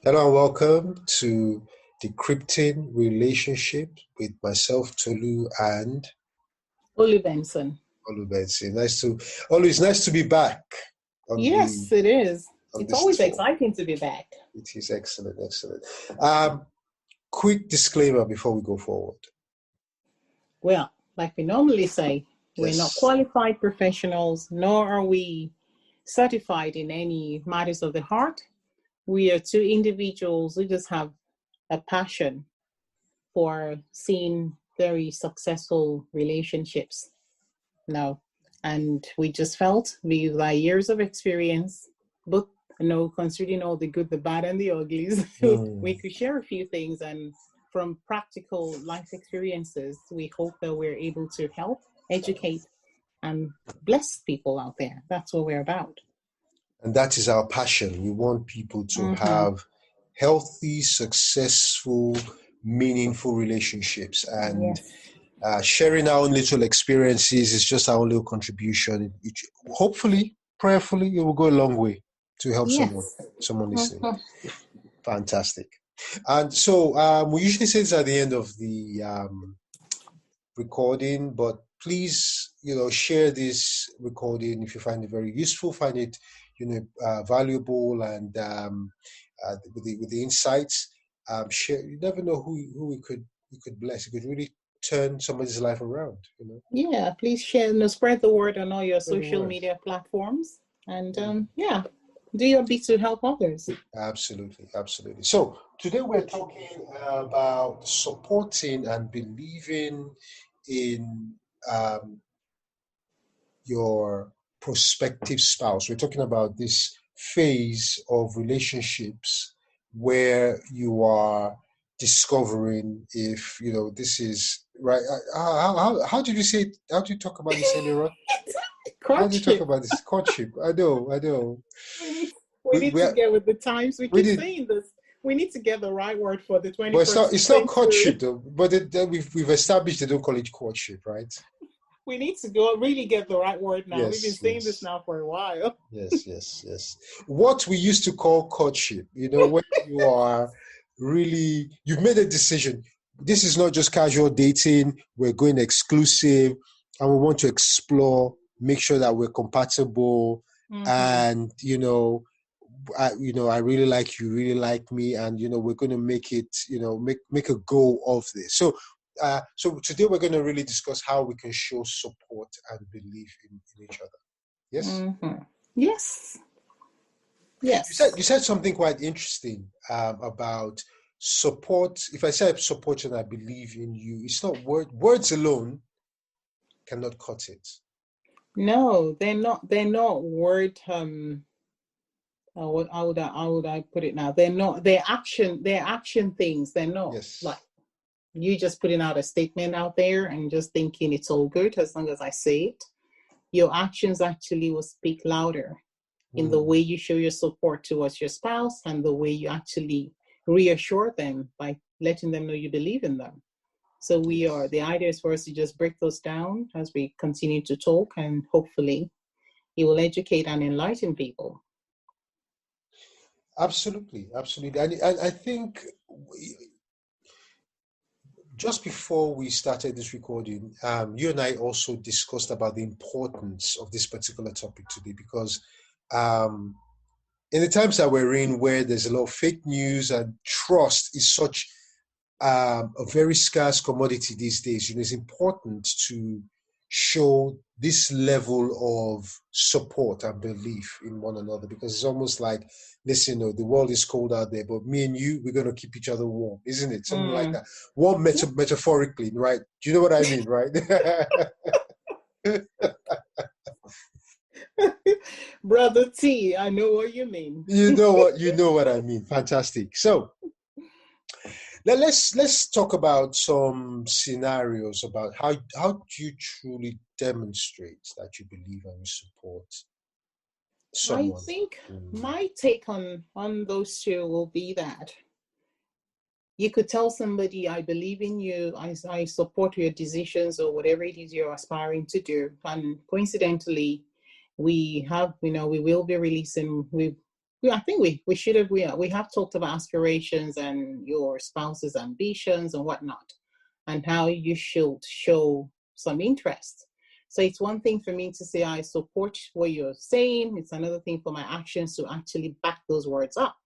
Hello and welcome to Decrypting Relationship with myself, Tolu, and Oli Benson. Olubensi. Always nice to be back on Yes, it is. It's this always tour. exciting to be back. It is excellent, excellent. Um, Quick disclaimer before we go forward. Well, like we normally say, we're not Yes, qualified professionals, nor are we certified in any matters of the heart. We are two individuals who just have a passion for seeing very successful relationships now. And we just felt with our years of experience, but considering all the good, the bad, and the uglies, we could share a few things. And from practical life experiences, we hope that we're able to help, educate, and bless people out there. That's what we're about. and that is our passion. We want people to have healthy, successful, meaningful relationships, and sharing our own little experiences is just our own little contribution. Hopefully, prayerfully, it will go a long way to help someone listening. Fantastic. And so we usually say this at the end of the recording, but please, share this recording if you find it very useful, find it, valuable, and with the insights. Share. You never know who we could bless. It could really turn somebody's life around. Yeah, please share, spread the word on all your social media platforms, and do your bit to help others. Absolutely. So today we're talking about supporting and believing in your prospective spouse. We're talking about this phase of relationships where you are discovering if this is right. How did you say it? How do you talk about this earlier on? How do you talk about this courtship? I know. We need to get with the times. We keep saying this. We need to get the right word for the 21st century. But it's not courtship though. But we've established they don't call it courtship, right? We need to really get the right word now. We've been saying this now for a while. Yes. What we used to call courtship, when you are really, you've made a decision. This is not just casual dating. We're going exclusive and we want to explore, make sure that we're compatible. And, I really like you, really like me. And, we're going to make it, make a go of this. So today we're going to really discuss how we can show support and belief in each other. Yes? Yes. You said something quite interesting about support. If I say support and I believe in you, it's not words alone cannot cut it. No, they're not word how would I put it now? They're action things. They're not like you just putting out a statement out there and just thinking it's all good as long as I say it. Your actions actually will speak louder in the way you show your support towards your spouse and the way you actually reassure them by letting them know you believe in them. So the idea is for us to just break those down as we continue to talk, and hopefully it will educate and enlighten people. Absolutely. And I think just before we started this recording, you and I also discussed about the importance of this particular topic today, because in the times that we're in, where there's a lot of fake news and trust is such a very scarce commodity these days, it's important to show this level of support and belief in one another, because it's almost like, listen, the world is cold out there, but me and you, we're going to keep each other warm, isn't it? Something like that. Warm metaphorically, right? Do you know what I mean, right? Brother T, I know what you mean. You know what I mean. Fantastic. So let's talk about some scenarios about how do you truly demonstrate that you believe and you support someone. I think my take on those two will be that you could tell somebody, I believe in you, I support your decisions or whatever it is you're aspiring to do. And coincidentally, we will be releasing, I think we have talked about aspirations and your spouse's ambitions and whatnot, and how you should show some interest. So it's one thing for me to say I support what you're saying. It's another thing for my actions to actually back those words up.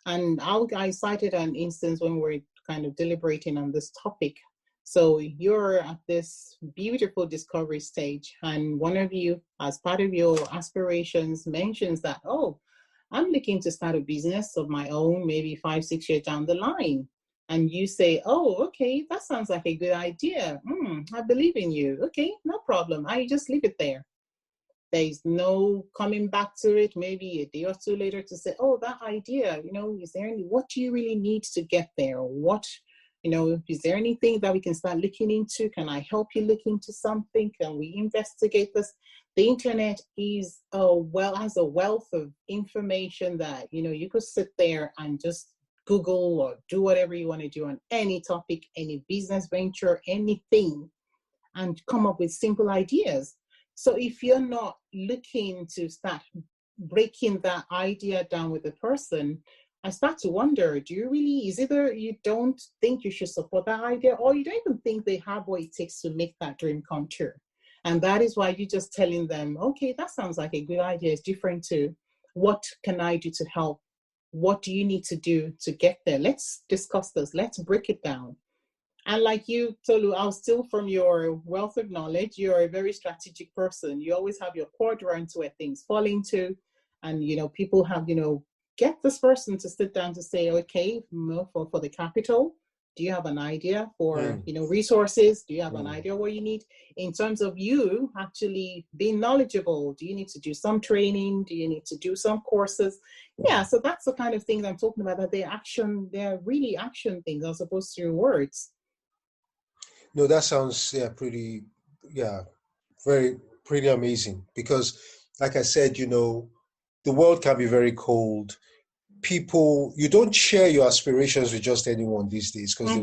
And I cited an instance when we're kind of deliberating on this topic. So you're at this beautiful discovery stage, and one of you, as part of your aspirations, mentions that, oh, I'm looking to start a business of my own, maybe 5-6 years down the line. And you say, oh, okay, that sounds like a good idea. I believe in you. Okay, no problem. I just leave it there. There's no coming back to it, maybe a day or two later to say, oh, that idea, is there what do you really need to get there? What, is there anything that we can start looking into? Can I help you look into something? Can we investigate this? The internet has a wealth of information that, you could sit there and just Google or do whatever you want to do on any topic, any business venture, anything, and come up with simple ideas. So if you're not looking to start breaking that idea down with the person, I start to wonder, is either you don't think you should support that idea, or you don't even think they have what it takes to make that dream come true. And that is why you're just telling them, okay, that sounds like a good idea. It's different to what can I do to help? What do you need to do to get there? Let's discuss this. Let's break it down. And like you, Tolu, I'll steal from your wealth of knowledge. You're a very strategic person. You always have your quadrants where things fall into. And, people have, get this person to sit down to say, okay, for the capital, do you have an idea for, resources? Do you have an idea what you need? In terms of you actually being knowledgeable, do you need to do some training? Do you need to do some courses? Yeah, so that's the kind of things I'm talking about, that they're really action things as opposed to words. No, that sounds pretty amazing, because like I said, the world can be very cold. People, you don't share your aspirations with just anyone these days, because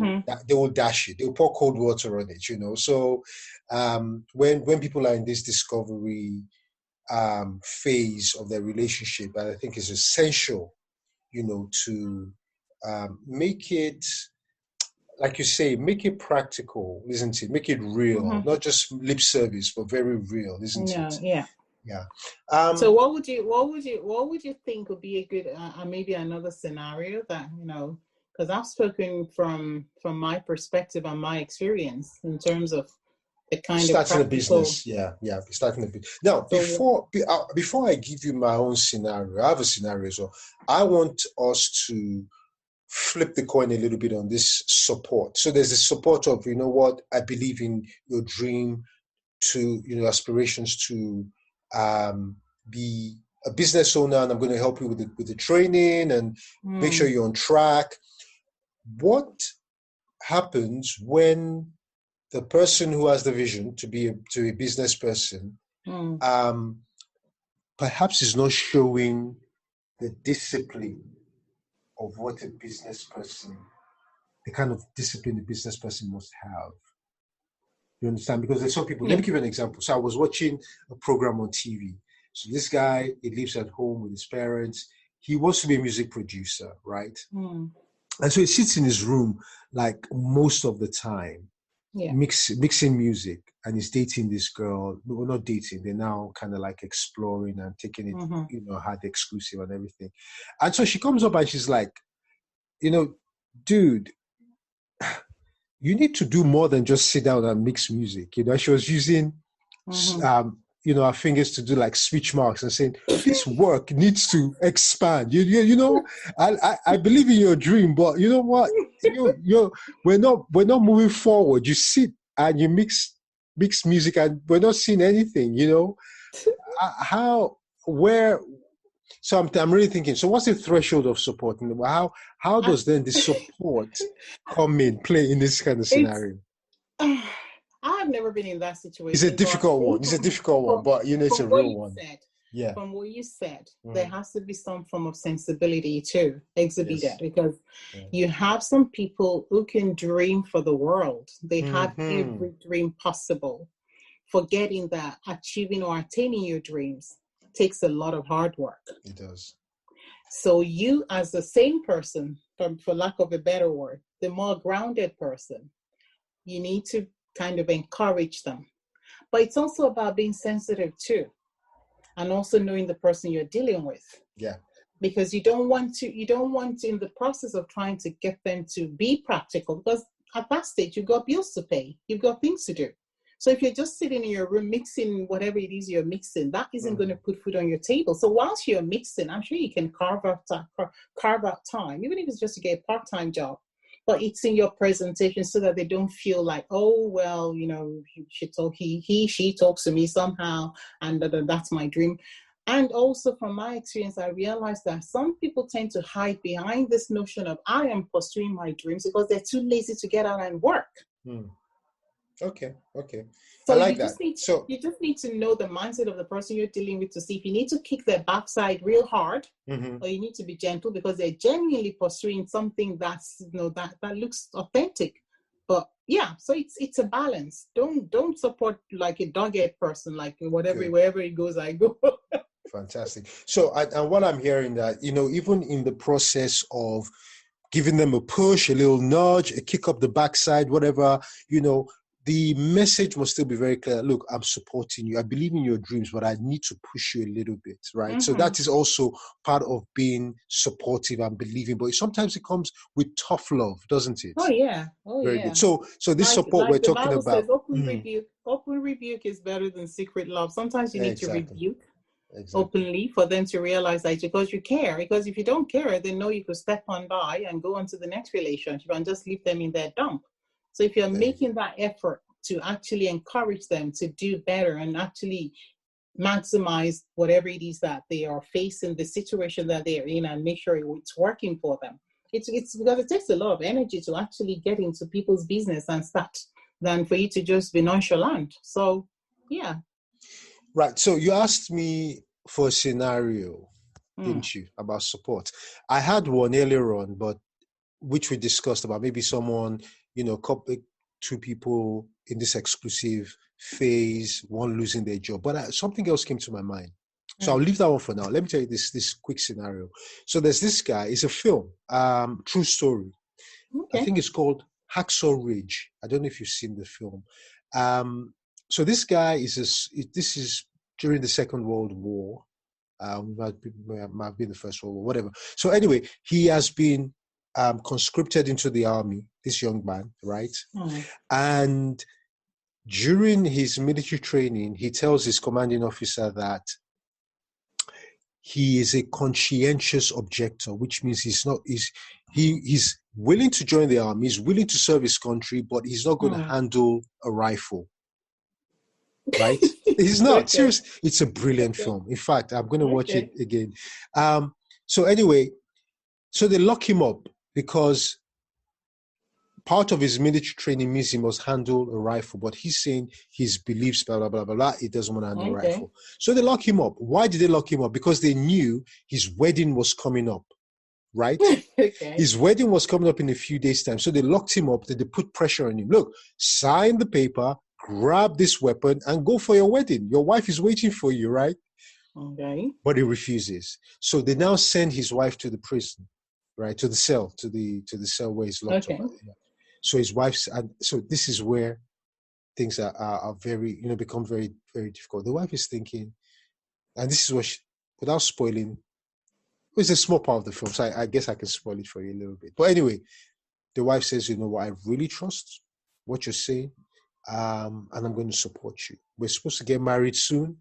they will dash it. They'll pour cold water on it, So when people are in this discovery phase of their relationship, I think it's essential, to make it, like you say, make it practical, isn't it? Make it real, not just lip service, but very real, isn't it? Yeah. Yeah. So what would you think would be a good, maybe another scenario that, because I've spoken from my perspective and my experience in terms of the kind starting of a business. Yeah. Starting a business. Now, before I give you my own scenario, I have a scenario. So I want us to flip the coin a little bit on this support. So there's a support of, I believe in your dream to, aspirations to be a business owner, and I'm going to help you with the training and make sure you're on track. What happens when the person who has the vision to be a business person, perhaps is not showing the discipline of what a business person, the kind of discipline a business person must have? You understand? Because there's some people, let me give you an example. So I was watching a program on TV. So this guy, he lives at home with his parents. He wants to be a music producer, right? And so he sits in his room like most of the time, mixing music, and he's dating this girl. Well, not dating, they're now kind of like exploring and taking it, hard exclusive and everything. And so she comes up and she's like, dude, you need to do more than just sit down and mix music. She was using, her fingers to do like speech marks and saying, this work needs to expand. I believe in your dream, but you know what? We're not moving forward. You sit and you mix music, and we're not seeing anything. So I'm really thinking, so what's the threshold of support? And how does then the support play in this kind of scenario? I've never been in that situation. It's a difficult one. But it's a real one. From what you said, there has to be some form of sensibility too exhibited, because you have some people who can dream for the world. They have every dream possible, forgetting that achieving or attaining your dreams takes a lot of hard work. It does. So you, as the same person, for lack of a better word, the more grounded person, you need to kind of encourage them. But it's also about being sensitive too, and also knowing the person you're dealing with. Yeah. Because you don't want to, in the process of trying to get them to be practical, because at that stage, you've got bills to pay, you've got things to do. So if you're just sitting in your room mixing whatever it is you're mixing, that isn't going to put food on your table. So whilst you're mixing, I'm sure you can carve out time, even if it's just to get a part-time job. But it's in your presentation so that they don't feel like, oh, well, you know, she talks to me somehow, and that's my dream. And also from my experience, I realized that some people tend to hide behind this notion of I am pursuing my dreams because they're too lazy to get out and work. Okay. So I like you just need to know the mindset of the person you're dealing with to see if you need to kick their backside real hard, or you need to be gentle because they're genuinely pursuing something that's, you know, that looks authentic. But yeah, so it's a balance. Don't support like a dogged person, like wherever it goes, I go. Fantastic. So, and what I'm hearing that, you know, even in the process of giving them a push, a little nudge, a kick up the backside, whatever, you know, the message must still be very clear. Look, I'm supporting you. I believe in your dreams, but I need to push you a little bit, right? So that is also part of being supportive and believing. But sometimes it comes with tough love, doesn't it? Oh yeah. Very good. So this support we're talking Bible about. says, open rebuke is better than secret love. Sometimes you need to rebuke openly for them to realize that because you care. Because if you don't care, they know you could step on by and go on to the next relationship and just leave them in their dump. So if you're making that effort to actually encourage them to do better and actually maximize whatever it is that they are facing, the situation that they're in, and make sure it's working for them. It's because it takes a lot of energy to actually get into people's business and start than for you to just be nonchalant. So, yeah. Right. So you asked me for a scenario, didn't you, about support? I had one earlier on, but which we discussed about maybe someone, you know, two people in this exclusive phase, one losing their job. But something else came to my mind. So I'll leave that one for now. Let me tell you this quick scenario. So there's this guy, it's a film, true story. Okay. I think it's called Hacksaw Ridge. I don't know if you've seen the film. So this guy this is during the Second World War. Might have been the First World War, whatever. So anyway, he has been conscripted into the army, this young man, right? And during his military training, he tells his commanding officer that he is a conscientious objector, which means he's willing to join the army, he's willing to serve his country, but he's not going to handle a rifle. Right? He's not. Seriously, it's a brilliant film. In fact, I'm going to watch it again. So anyway, so they lock him up because part of his military training means he must handle a rifle, but he's saying his beliefs, blah, blah, blah, blah, blah, he doesn't want to handle a rifle. So they lock him up. Why did they lock him up? Because they knew his wedding was coming up, right? His wedding was coming up in a few days' time. So they locked him up. They put pressure on him. Look, sign the paper, grab this weapon, and go for your wedding. Your wife is waiting for you, right? Okay. But he refuses. So they now send his wife to the prison, right? To the cell, to the cell where he's locked up. So his wife's, and so this is where things are very, become very, very difficult. The wife is thinking, and this is what without spoiling, it's a small part of the film, so I guess I can spoil it for you a little bit. But anyway, the wife says, you know what, I really trust what you're saying, and I'm going to support you. We're supposed to get married soon,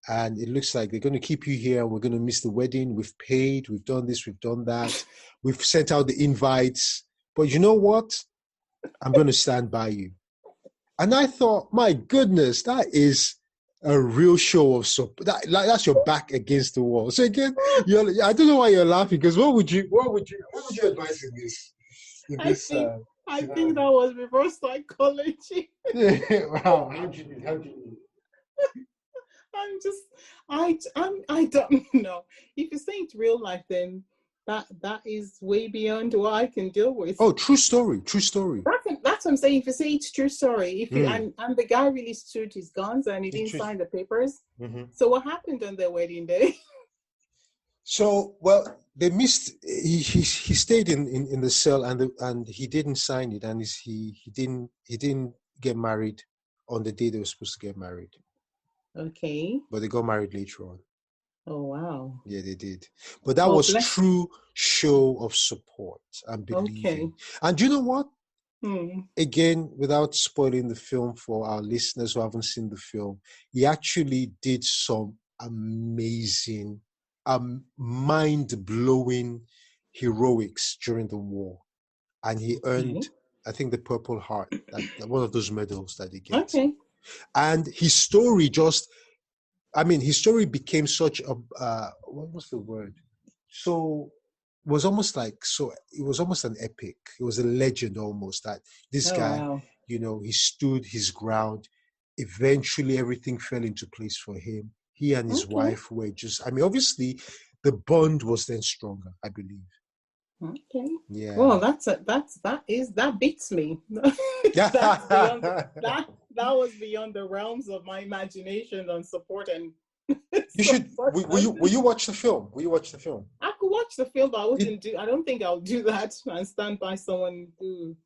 and it looks like they're going to keep you here, and we're going to miss the wedding. We've paid, we've done this, we've done that. We've sent out the invites. But you know what? I'm going to stand by you. And I thought, my goodness, that is a real show of support. That's your back against the wall. So again, I don't know why you're laughing, because what would you advise in this? I think that was reverse psychology. Wow, how do you I don't know. If you say it's real life, then that is way beyond what I can deal with. Oh, true story. That's what I'm saying. If you say it's true story, and the guy really stood his guns and he didn't sign the papers. So what happened on their wedding day? So, well, they missed. He stayed in the cell, and he didn't sign it, and he didn't get married on the day they were supposed to get married. Okay. But they got married later on. Oh wow. Yeah, they did. But that was true show of support and believing. Okay. And do you know what? Again, without spoiling the film for our listeners who haven't seen the film, he actually did some amazing, mind-blowing heroics during the war. And he earned, I think, the Purple Heart, that one of those medals that he gets. Okay. And his story his story became such a, what was the word? So it was almost an epic. It was a legend almost, that this guy, wow, he stood his ground. Eventually everything fell into place for him. He and his wife were just, obviously the bond was then stronger, I believe. Okay. Yeah. Well, that beats me. That's beyond that was beyond the realms of my imagination on support and. You should. Will you watch the film? Will you watch the film? I could watch the film, but I don't think I'll do that and stand by someone who,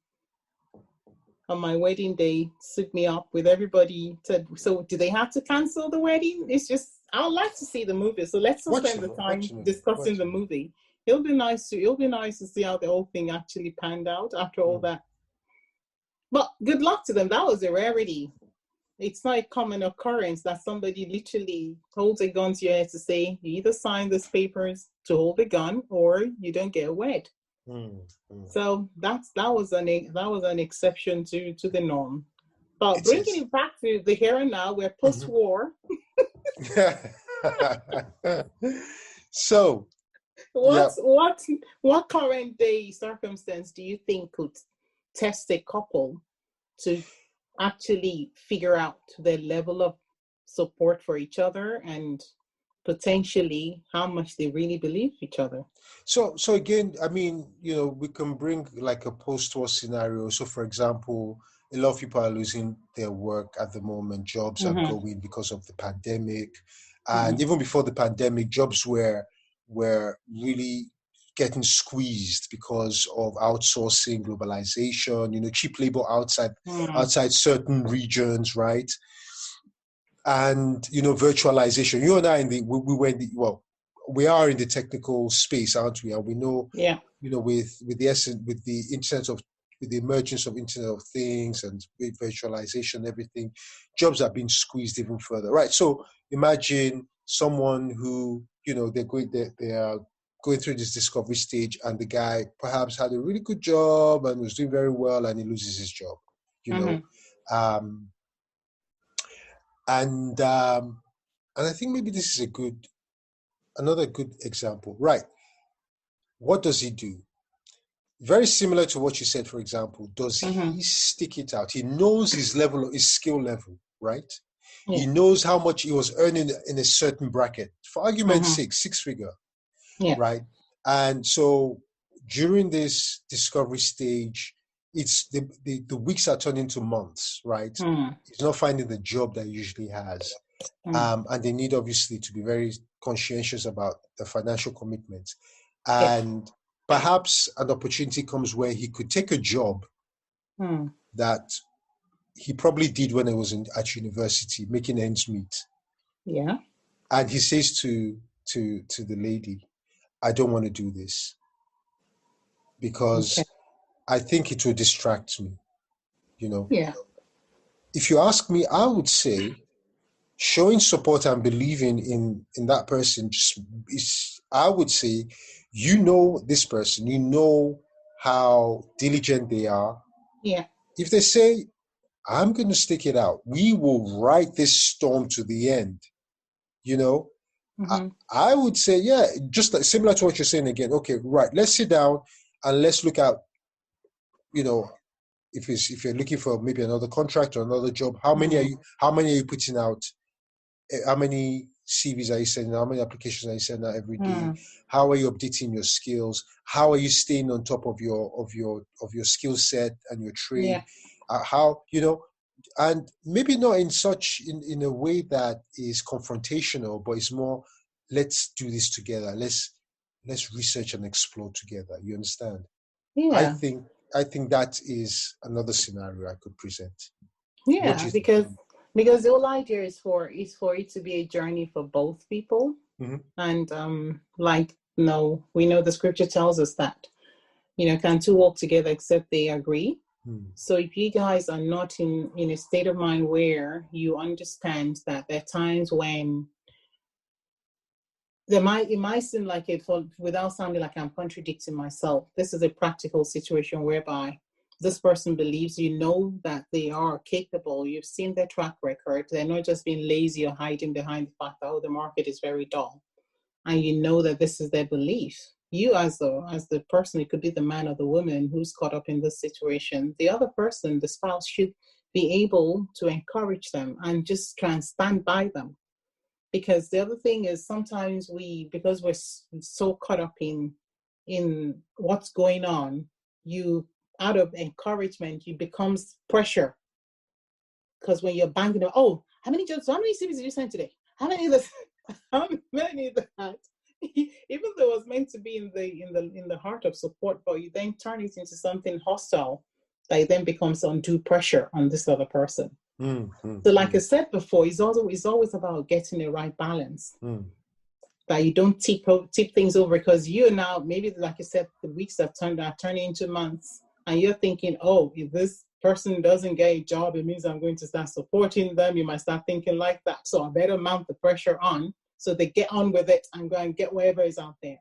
on my wedding day, stood me up with everybody. So do they have to cancel the wedding? It's just, I would like to see the movie. So let's not spend the time discussing the movie. It'll be nice to see how the whole thing actually panned out after all that. But good luck to them. That was a rarity. It's not a common occurrence that somebody literally holds a gun to your head to say, you either sign these papers to hold a gun or you don't get wed. So that was an exception to the norm. But bringing it back to the here and now, we're post-war. So what current day circumstance do you think could test a couple to actually figure out the level of support for each other and potentially how much they really believe each other? So again, we can bring like a post-war scenario. So for example, a lot of people are losing their work at the moment. Jobs are going because of the pandemic. And even before the pandemic, jobs were really getting squeezed because of outsourcing, globalization, cheap labor outside certain regions, right? And virtualization. You and I we are in the technical space, aren't we? And we know, with the emergence of Internet of Things and with virtualization and everything, jobs are being squeezed even further, right? So imagine someone who they are going through this discovery stage, and the guy perhaps had a really good job and was doing very well, and he loses his job, and I think maybe this is another good example, right? What does he do? Very similar to what you said, for example. Does he stick it out? He knows his skill level, right? Yeah. He knows how much he was earning in a certain bracket. For argument's sake, 6-figure, right? And so during this discovery stage, it's the weeks are turning into months, right? He's not finding the job that he usually has. And they need obviously to be very conscientious about the financial commitments. And perhaps an opportunity comes where he could take a job that he probably did when he was at university, making ends meet. Yeah. And he says to the lady, I don't want to do this because I think it will distract me, Yeah. If you ask me, I would say showing support and believing in that person I would say, this person, how diligent they are. Yeah. If they say, I'm going to stick it out, we will ride this storm to the end, I would say, just like, similar to what you're saying again. Okay, right. Let's sit down and let's look at, if you're looking for maybe another contract or another job, how many are you putting out? How many CVs are you sending? How many applications are you sending out every day? How are you updating your skills? How are you staying on top of your skill set and your trade? And maybe not in a way that is confrontational, but it's more, let's do this together. let's research and explore together. You understand? Yeah. I think that is another scenario I could present. Yeah, because the whole idea is for it to be a journey for both people. Mm-hmm. And we know the scripture tells us that, can two walk together except they agree? So if you guys are not in a state of mind where you understand that there are times when it might seem like it, without sounding like I'm contradicting myself, this is a practical situation whereby this person believes that they are capable. You've seen their track record. They're not just being lazy or hiding behind the fact that, the market is very dull. And you know that this is their belief. You as the person, it could be the man or the woman who's caught up in this situation. The other person, the spouse, should be able to encourage them and just try and stand by them. Because the other thing is sometimes because we're so caught up in what's going on, out of encouragement, it becomes pressure. Because when you're banging, how many CVs did you send today? How many of this? How many of that? Even though it was meant to be in the heart of support, but you then turn it into something hostile that then becomes undue pressure on this other person. So like I said before, it's always about getting the right balance. That you don't tip things over, because you're now, maybe like you said, the weeks are turning into months, and you're thinking, if this person doesn't get a job, it means I'm going to start supporting them. You might start thinking like that. So I better mount the pressure on so they get on with it and go and get whatever is out there.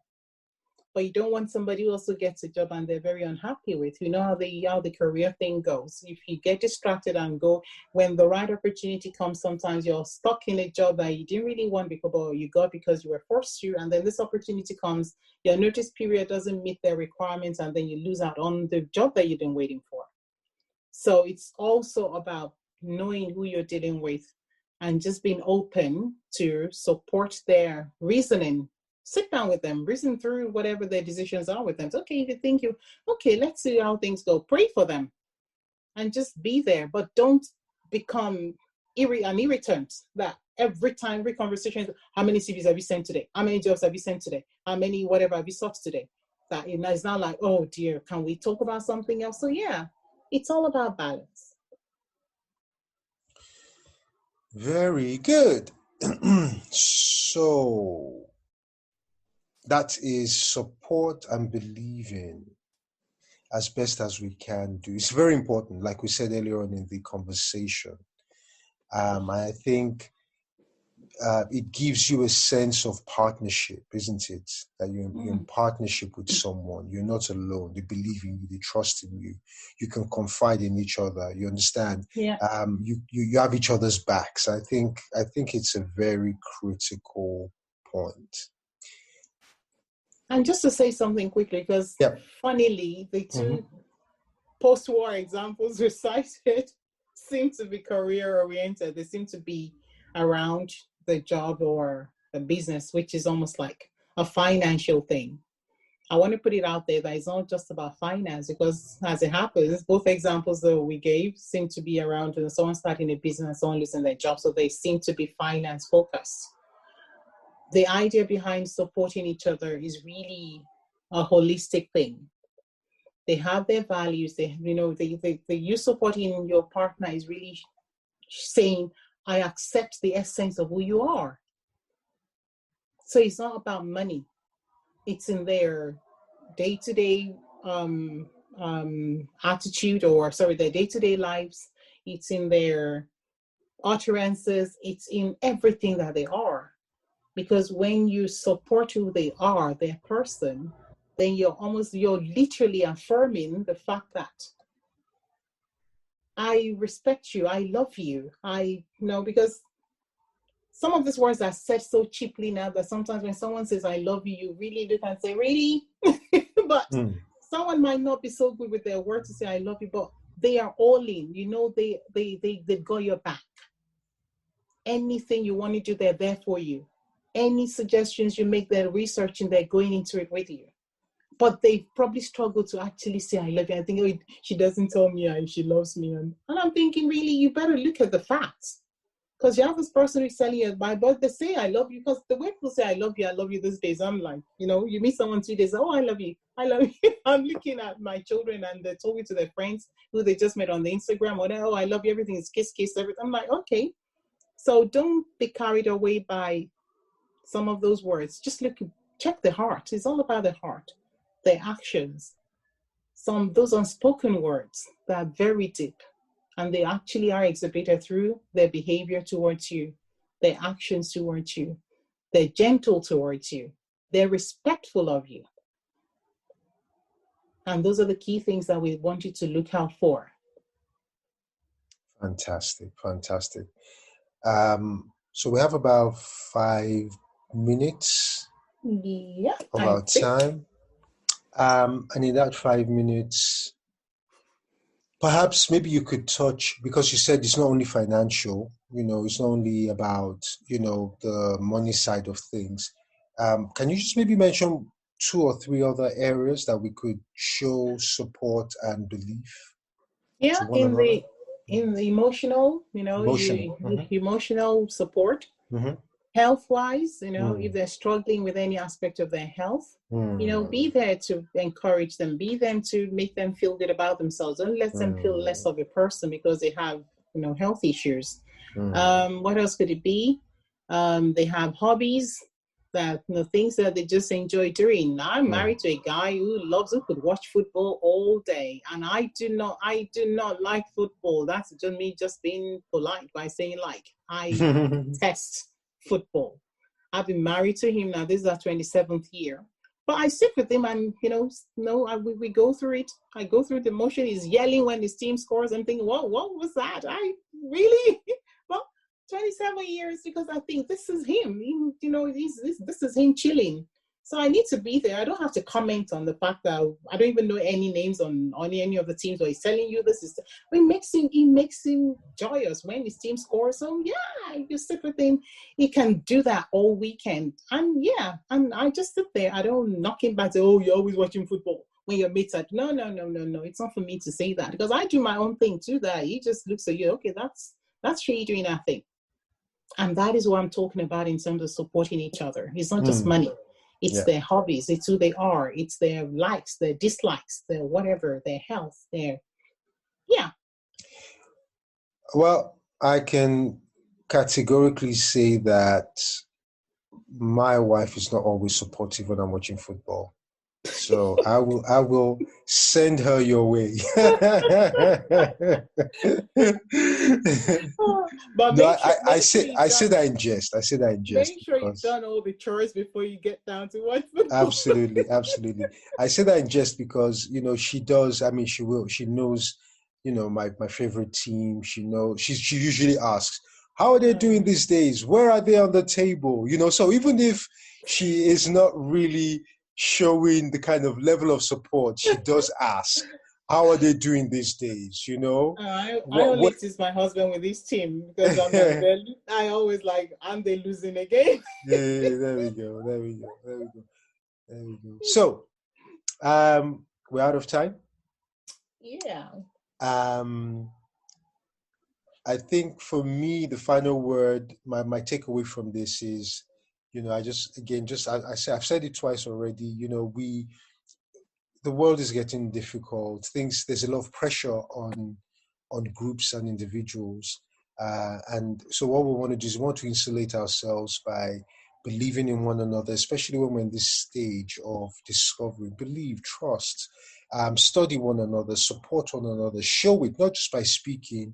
But you don't want somebody who also gets a job and they're very unhappy with. You know how the career thing goes. If you get distracted and go, when the right opportunity comes, sometimes you're stuck in a job that you didn't really want because you got because you were forced to, and then this opportunity comes, your notice period doesn't meet their requirements, and then you lose out on the job that you've been waiting for. So it's also about knowing who you're dealing with and just being open to support their reasoning. Sit down with them, reason through whatever their decisions are with them. So, if you think let's see how things go. Pray for them and just be there, but don't become an irritant that every conversation, how many CVs have you sent today? How many jobs have you sent today? How many whatever have you sought today? That it's not like, oh dear, can we talk about something else? So yeah, it's all about balance. Very good. So that is support and believing as best as we can do. It's very important, like we said earlier on in the conversation. I think it gives you a sense of partnership, isn't it? That you're in partnership with someone. You're not alone. They believe in you. They trust in you. You can confide in each other. You understand? Yeah. You have each other's backs. I think it's a very critical point. And just to say something quickly, because funnily, the two post-war examples we cited seem to be career-oriented. They seem to be around the job or the business, which is almost like a financial thing. I want to put it out there that it's not just about finance, because as it happens, both examples that we gave seem to be around someone starting a business, someone losing their job, so they seem to be finance focused. The idea behind supporting each other is really a holistic thing. They have their values. You supporting your partner is really saying, I accept the essence of who you are. So it's not about money. It's in their day-to-day attitude, their day-to-day lives. It's in their utterances. It's in everything that they are. Because when you support who they are, their person, then you're literally affirming the fact that I respect you, I love you. Because some of these words are said so cheaply now that sometimes when someone says I love you, you really look and say, really? But someone might not be so good with their words to say I love you, but they are all in. They've got your back. Anything you want to do, they're there for you. Any suggestions you make, they're researching, they're going into it with you. But they probably struggle to actually say I love you. I think she doesn't tell me if she loves me. And I'm thinking, really, you better look at the facts. Because you have this person who's telling you, my but they say I love you, because the way people say I love you these days, I'm like, you meet someone 2 days, oh, I love you. I'm looking at my children and they're talking to their friends who they just met on the Instagram, or oh, I love you, everything is kiss, kiss, everything. I'm like, okay. So don't be carried away by some of those words. Just check the heart. It's all about the heart, the actions. Those unspoken words that are very deep. And they actually are exhibited through their behavior towards you, their actions towards you. They're gentle towards you. They're respectful of you. And those are the key things that we want you to look out for. Fantastic. So we have about 5 minutes of our time. And in that 5 minutes, perhaps maybe you could touch, because you said it's not only financial, it's not only about, the money side of things. Can you just maybe mention 2 or 3 other areas that we could show support and belief? Yeah, in the emotional, emotional support. Mm-hmm. Health-wise, if they're struggling with any aspect of their health, be there to encourage them, be there to make them feel good about themselves. Don't let them feel less of a person because they have, health issues. What else could it be? They have hobbies, that things that they just enjoy doing. I'm married to a guy who could watch football all day, and I do not like football. That's just me just being polite by saying like I test football. I've been married to him now. This is our 27th year. But I sit with him and, we go through it. I go through the motion. He's yelling when his team scores. I'm thinking, what was that? I really? Well, 27 years, because I think this is him. This is him chilling. So I need to be there. I don't have to comment on the fact that I don't even know any names on any of the teams where he's telling you this is. It makes him joyous when his team scores. So yeah, you sit with him. He can do that all weekend. And and I just sit there. I don't knock him back. Say, oh, you're always watching football when your mates are. No. It's not for me to say that, because I do my own thing too. That he just looks at you. Okay, that's really doing that thing. And that is what I'm talking about in terms of supporting each other. It's not just money. It's their hobbies. It's who they are. It's their likes, their dislikes, their whatever, their health, Well, I can categorically say that my wife is not always supportive when I'm watching football. So I will send her your way. But no, I say that in jest. Make sure you've done all the chores before you get down to watch football. Absolutely. I say that in jest because she does. I mean, she knows, my favorite team. She usually asks, how are they doing these days? Where are they on the table? So even if she is not really showing the kind of level of support, she does ask, how are they doing these days? I only tease my husband with this team because I'm like, I always like, aren't they losing again? Yeah, there we go. So we're out of time. Yeah. I think for me, the final word, my takeaway from this is, I've said it twice already. The world is getting difficult. There's a lot of pressure on groups and individuals, and so what we want to do is we want to insulate ourselves by believing in one another, especially when we're in this stage of discovery. Believe, trust, study one another, support one another, show it not just by speaking,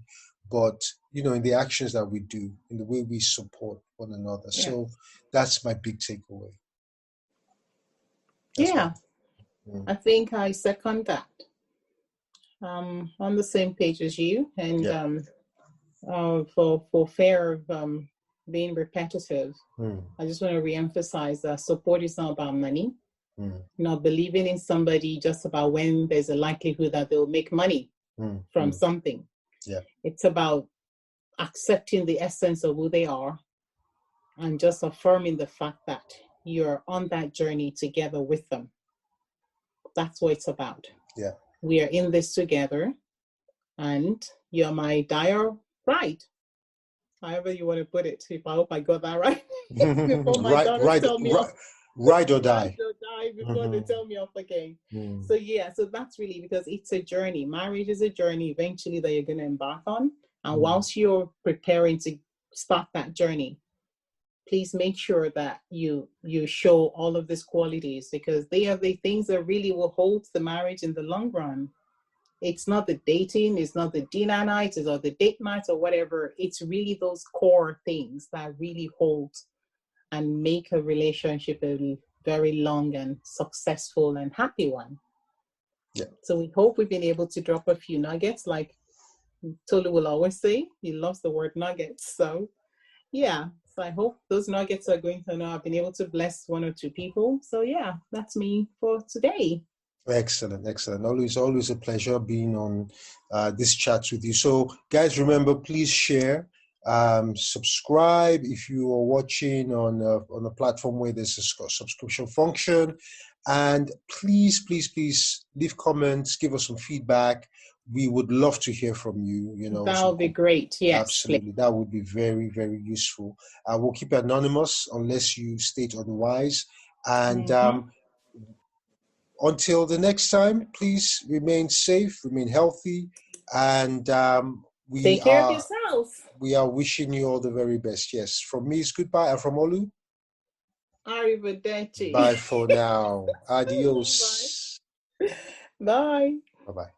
but in the actions that we do, in the way we support one another. Yeah. So that's my big takeaway. I think I second that. On the same page as you, and for fear of being repetitive, I just want to reemphasize that support is not about money. Not believing in somebody just about when there's a likelihood that they'll make money from something. Yeah, it's about accepting the essence of who they are and just affirming the fact that you're on that journey together with them. That's what it's about. Yeah, we are in this together, and you're my dire bride. however you want to put it. If I hope I got that right before my daughters tell me off. Ride or die. Ride or die before they tell me off again. So yeah, so that's really because it's a journey. Marriage is a journey eventually that you're going to embark on. And whilst you're preparing to start that journey, please make sure that you show all of these qualities, because they are the things that really will hold the marriage in the long run. It's not the dating, it's not the dinner nights, it's not the date nights or whatever. It's really those core things that really hold and make a relationship a very long and successful and happy one. Yeah. So we hope we've been able to drop a few nuggets. Like Tolu will always say, he loves the word nuggets. So yeah, so I hope those nuggets are going to know I've been able to bless one or two people. So yeah, that's me for today. Excellent. Always a pleasure being on this chat with you. So guys, remember, please share, subscribe if you are watching on a platform where there's a subscription function, and please leave comments, give us some feedback. We would love to hear from you. That would be great. Yes, absolutely. Please. That would be very, very useful. We'll keep it anonymous unless you state otherwise. And until the next time, please remain safe, remain healthy, and take care of yourself. We are wishing you all the very best. Yes, from me it's goodbye, and from Olu, arrivederci. Bye for now. Adios. Bye. Bye-bye.